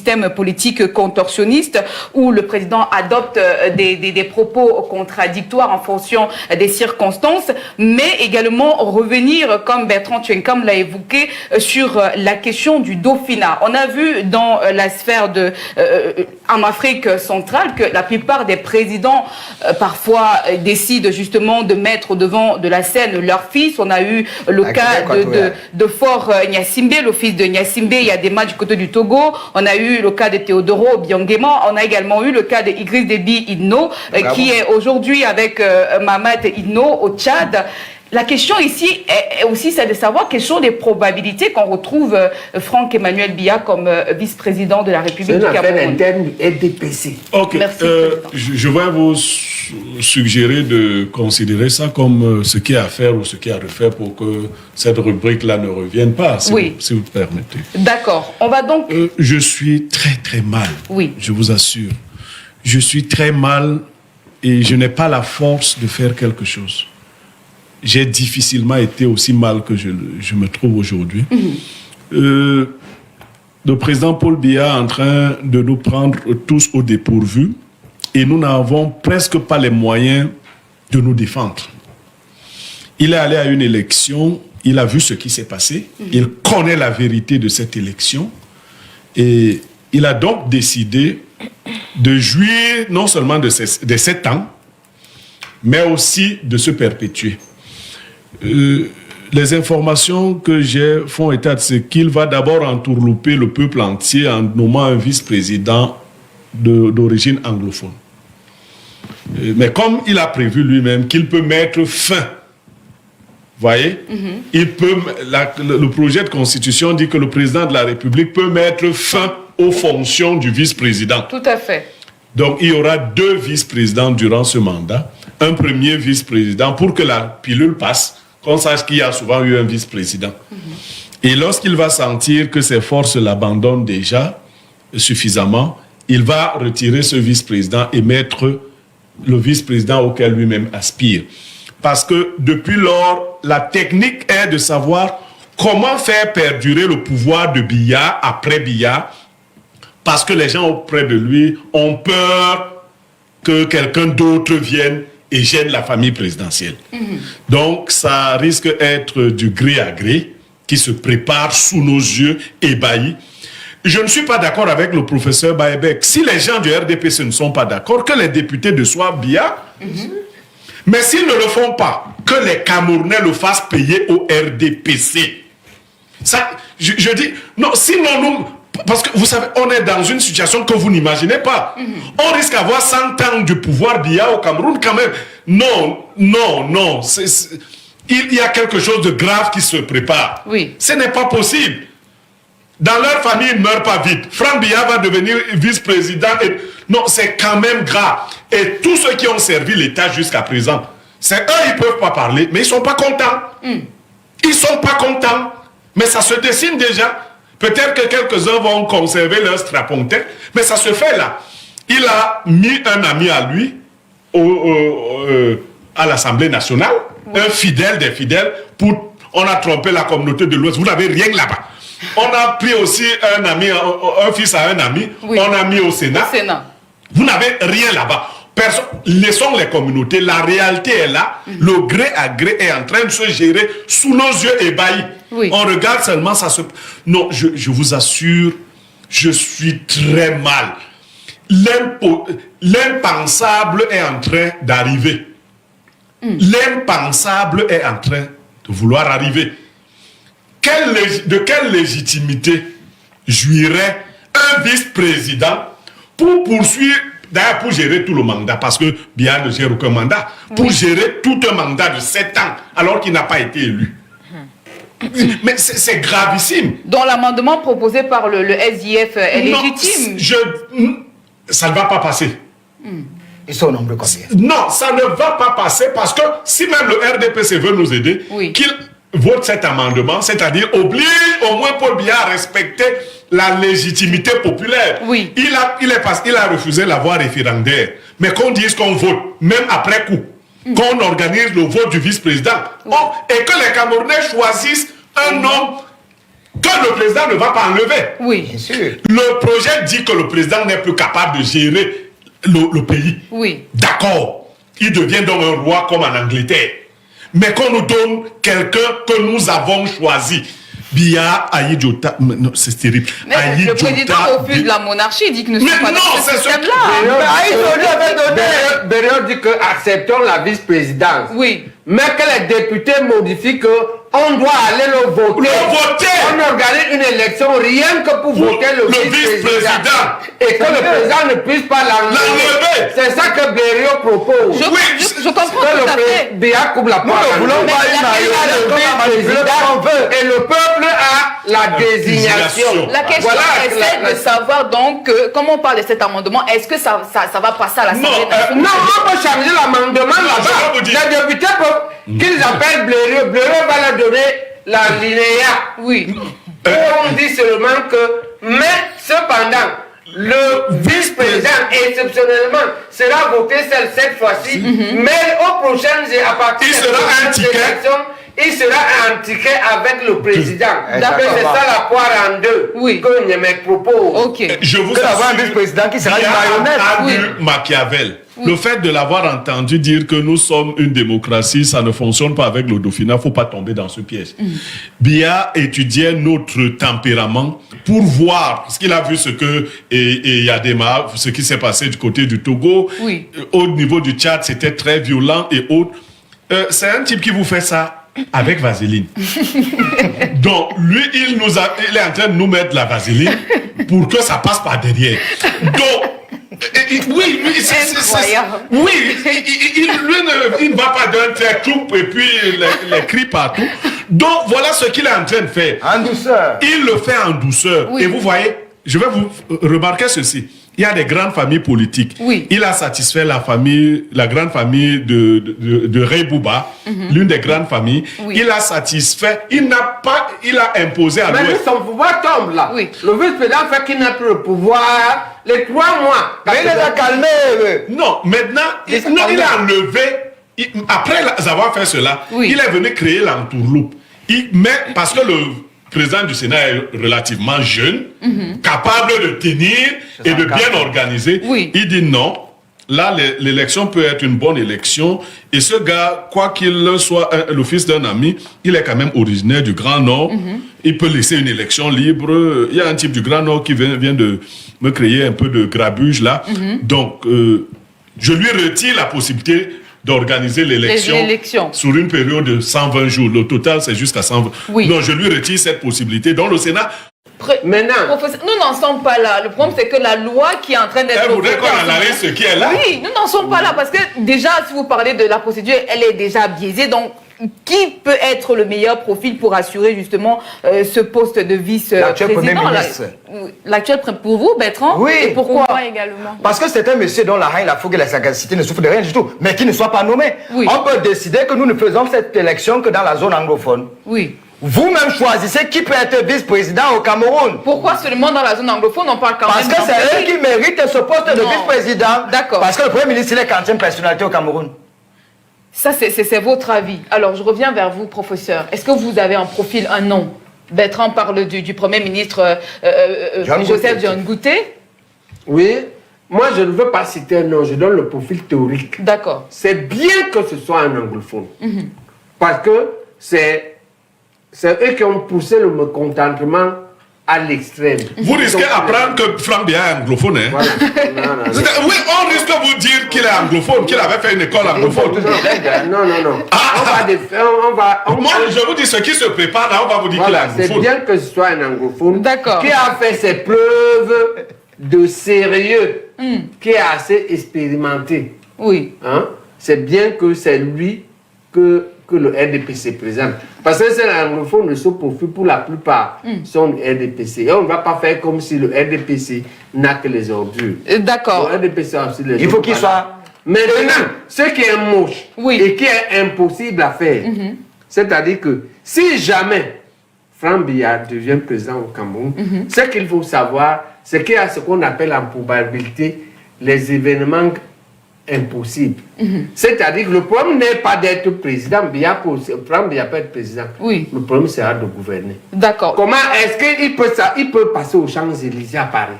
système politique contorsionniste où le président adopte des propos contradictoires en fonction des circonstances, mais également revenir, comme Bertrand Tchenkam l'a évoqué, sur la question du Dauphinat. On a vu dans la sphère en Afrique centrale que la plupart des présidents parfois décident justement de mettre devant de la scène leur fils. On a eu le cas de Faure Gnassingbé, le fils de Gnassingbé, il y a des matchs du côté du Togo. On a eu le cas de Théodoro Obiangema. On a également eu le cas de Idriss Déby Itno, qui est aujourd'hui avec Mahamat Itno au Tchad. La question ici est aussi celle de savoir quelles sont les probabilités qu'on retrouve Franck-Emmanuel Biya comme vice-président de la République du Cameroun. C'est une affaire interne du RDPC. Ok, je vais vous suggérer de considérer ça comme ce qu'il y a à faire ou ce qu'il y a à refaire pour que cette rubrique-là ne revienne pas, si vous permettez. D'accord, on va donc... je suis très très mal, je vous assure. Je suis très mal et je n'ai pas la force de faire quelque chose. J'ai difficilement été aussi mal que je me trouve aujourd'hui. Le président Paul Biya est en train de nous prendre tous au dépourvu et nous n'avons presque pas les moyens de nous défendre. Il est allé à une élection, il a vu ce qui s'est passé, il connaît la vérité de cette élection et il a donc décidé de jouir non seulement de 7 ans, mais aussi de se perpétuer. Les informations que j'ai font état de ce qu'il va d'abord entourlouper le peuple entier en nommant un vice-président d'origine anglophone. Mais comme il a prévu lui-même qu'il peut mettre fin, voyez, il peut, le projet de constitution dit que le président de la République peut mettre fin aux fonctions du vice-président. Tout à fait. Donc il y aura 2 vice-présidents durant ce mandat, un premier vice-président pour que la pilule passe, qu'on sache qu'il y a souvent eu un vice-président. Et lorsqu'il va sentir que ses forces l'abandonnent déjà suffisamment, il va retirer ce vice-président et mettre le vice-président auquel lui-même aspire. Parce que depuis lors, la technique est de savoir comment faire perdurer le pouvoir de Biya après Biya, parce que les gens auprès de lui ont peur que quelqu'un d'autre vienne et gêne la famille présidentielle. Donc, ça risque d'être du gré à gré qui se prépare sous nos yeux ébahis. Je ne suis pas d'accord avec le professeur Baebek. Si les gens du RDPC ne sont pas d'accord, que les députés de Soir Biya, mais s'ils ne le font pas, que les Camerounais le fassent payer au RDPC. Ça, je dis, non, sinon nous... Parce que vous savez, on est dans une situation que vous n'imaginez pas. On risque d'avoir 100 ans du pouvoir Biya au Cameroun quand même. Non. Il y a quelque chose de grave qui se prépare. Ce n'est pas possible. Dans leur famille, ils ne meurent pas vite. Franck Biya va devenir vice-président. Non, c'est quand même grave. Et tous ceux qui ont servi l'État jusqu'à présent, c'est eux, ils ne peuvent pas parler, mais ils ne sont pas contents. Ils ne sont pas contents. Mais ça se dessine déjà. Peut-être que quelques-uns vont conserver leur strapontin, mais ça se fait là. Il a mis un ami à lui à l'Assemblée nationale, un fidèle des fidèles, on a trompé la communauté de l'Ouest. Vous n'avez rien là-bas. On a pris aussi un fils à un ami, on a mis au Sénat. Vous n'avez rien là-bas. Laissons les communautés, la réalité est là, le gré à gré est en train de se gérer sous nos yeux ébahis. On regarde seulement, ça se... Non, je vous assure, je suis très mal. L'impensable est en train d'arriver. L'impensable est en train de vouloir arriver. De quelle légitimité jouirait un vice-président pour poursuivre, d'ailleurs pour gérer tout le mandat, parce que Biya ne gère aucun mandat, pour gérer tout un mandat de 7 ans, alors qu'il n'a pas été élu. Mais c'est gravissime. Donc l'amendement proposé par le SIF est légitime. Ça ne va pas passer. Ils sont nombreux combien? Non, ça ne va pas passer parce que si même le RDPC veut nous aider, qu'il vote cet amendement, c'est-à-dire oblige au moins Paul Biya à respecter la légitimité populaire. Il a refusé la voie référendaire. Mais qu'on dise qu'on vote, même après coup, qu'on organise le vote du vice-président. Et que les Camerounais choisissent un homme que le président ne va pas enlever. Oui. Bien sûr. Le projet dit que le président n'est plus capable de gérer le pays. Oui. D'accord. Il devient donc un roi comme en Angleterre. Mais qu'on nous donne quelqu'un que nous avons choisi. Biya Ayidjota, non, c'est terrible. Mais le président refuse de la monarchie, dit que nous ne sommes pas dans ce système-là. Béréo dit que acceptons la vice-présidence. Oui. Mais que les députés modifient que on doit aller le voter. Le voter. On organise une élection rien que pour voter le vice-président. Et que le président ne puisse pas l'enlever. C'est ça que Béréo propose. Je comprends tout à fait. Béa coupe la parole. Nous ne voulons pas une vice-président et le peuple a la désignation. La question est de savoir donc, comme on parle de cet amendement, est-ce que ça va passer à l'Assemblée nationale? Non, on peut changer l'amendement là-bas. Les députés peuvent, qu'ils appellent Blériot. Blériot va leur donner la linéa. Oui. On dit seulement que, mais cependant, le vice-président, exceptionnellement, sera voté seul cette fois-ci, mais aux prochaines, à partir de la prochaine élection, il sera un ticket avec le président. D'accord. C'est ça la poire en deux que je me propose. Ok. Je vous avoir un vice-président qui sera une marionnette. Machiavel. Le fait de l'avoir entendu dire que nous sommes une démocratie, ça ne fonctionne pas avec le dauphinat, il ne faut pas tomber dans ce piège. Biya étudiait notre tempérament pour voir, parce qu'il a vu ce que Yadema, ce qui s'est passé du côté du Togo, au niveau du Tchad, c'était très violent et autres. C'est un type qui vous fait ça avec vaseline. Donc, lui, il est en train de nous mettre de la vaseline pour que ça passe par derrière. Donc, oui, lui, il ne va pas d'un trait coupe et puis les cris partout. Donc, voilà ce qu'il est en train de faire. En douceur. Il le fait en douceur. Et vous voyez, je vais vous remarquer ceci. Il y a des grandes familles politiques. Il a satisfait la grande famille de Rey Bouba, l'une des grandes familles. Il a satisfait, il a imposé à l'Ouest. Mais son pouvoir tombe là. Le vice-président fait qu'il n'a plus le pouvoir les 3 mois. Mais il a calmé. Non, maintenant, il a enlevé, après avoir fait cela, il est venu créer l'entourloupe. Mais parce que le président du Sénat est relativement jeune, capable de tenir et de bien organiser. Il dit non, là l'élection peut être une bonne élection et ce gars, quoi qu'il soit le fils d'un ami, il est quand même originaire du Grand Nord. Il peut laisser une élection libre. Il y a un type du Grand Nord qui vient de me créer un peu de grabuge là. Donc, je lui retire la possibilité d'organiser l'élection sur une période de 120 jours. Le total, c'est jusqu'à 120. Donc, je lui retire cette possibilité. Donc, le Sénat... Maintenant... Nous n'en sommes pas là. Le problème, c'est que la loi qui est en train d'être... Elle voudrait qu'on analyse ce qui est là. Oui, nous n'en sommes pas là. Parce que déjà, si vous parlez de la procédure, elle est déjà biaisée. Donc, qui peut être le meilleur profil pour assurer justement ce poste de vice-président? L'actuel Premier ministre. L'actuel, pour vous, Bertrand? Oui. Et pourquoi? Pour moi également. Parce que c'est un monsieur dont la haine, la fougue et la sagacité ne souffrent de rien du tout, mais qui ne soit pas nommé. On peut décider que nous ne faisons cette élection que dans la zone anglophone. Vous-même choisissez qui peut être vice-président au Cameroun. Pourquoi seulement dans la zone anglophone? On parle quand même... Parce que c'est eux qui méritent ce poste de vice-président. D'accord. Parce que le Premier ministre, il est quatrième personnalité au Cameroun. Ça, c'est votre avis. Alors, je reviens vers vous, professeur. Est-ce que vous avez un profil, un nom? Bertrand parle du Premier ministre Joseph John Gouté. Oui. Moi, je ne veux pas citer un nom. Je donne le profil théorique. D'accord. C'est bien que ce soit un anglophone. Parce que c'est eux qui ont poussé le mécontentement à l'extrême. Vous risquez d'apprendre que Franck Biya est anglophone. Hein? Voilà. Oui, on risque de vous dire qu'il est anglophone, qu'il avait fait une école anglophone. Non. Moi, je vous dis, ce qui se prépare, là, on va vous dire qu'il est anglophone. C'est bien que ce soit un anglophone D'accord. qui a fait ses preuves de sérieux, qui est assez expérimenté. Hein? C'est bien que c'est lui que le RDPC présente. Parce que c'est l'anglophone de ce profil, pour la plupart, sont du RDPC. Et on ne va pas faire comme si le RDPC n'a que les ordures. D'accord. Le RDPC a aussi les ordures. Il faut qu'il soit... Maintenant, ce qui est moche et qui est impossible à faire, c'est-à-dire que si jamais Franck Biya devient président au Cameroun, ce qu'il faut savoir, c'est qu'il y a ce qu'on appelle en probabilité les événements impossible. C'est-à-dire que le problème n'est pas d'être président, Biya peut être président. Oui. Le problème sera de gouverner. D'accord. Comment est-ce qu'il peut passer aux Champs-Élysées à Paris?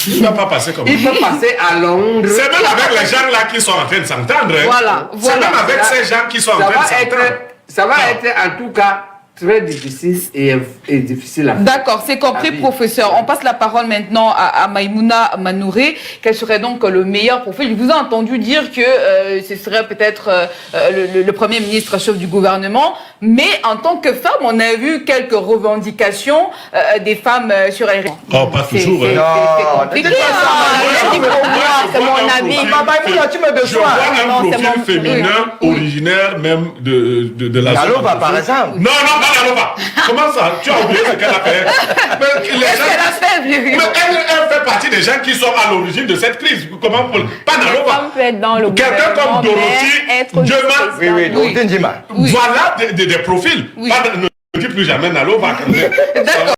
Il ne va pas passer comme ça. Il peut passer à Londres. C'est même avec les gens là qui sont en train de s'entendre. Voilà. C'est même avec ces gens qui sont en train de s'entendre. Ça va être en tout cas très difficile et difficile à faire. D'accord, c'est compris, professeur. On passe la parole maintenant à Maïmouna Manouré. Quel serait donc le meilleur profil? Je vous ai entendu dire que ce serait peut-être le Premier ministre chef du gouvernement, mais en tant que femme, on a vu quelques revendications des femmes sur les réseaux. Oh, pas toujours. C'est compliqué. C'est mon avis. Tu me Je vois un profil féminin originaire même de la zone. Nalova, par exemple. Non, pas Nalova. Comment ça? Tu as oublié ce qu'elle a fait? Qu'est-ce qu'elle a fait, mais elle fait partie des gens qui sont à l'origine de cette crise. Comment? Pas Nalova. Quelqu'un comme Dorothy Ndjema. Oui, Dorothy Ndjema. Voilà des profils. Ne dis plus jamais Nalova. D'accord.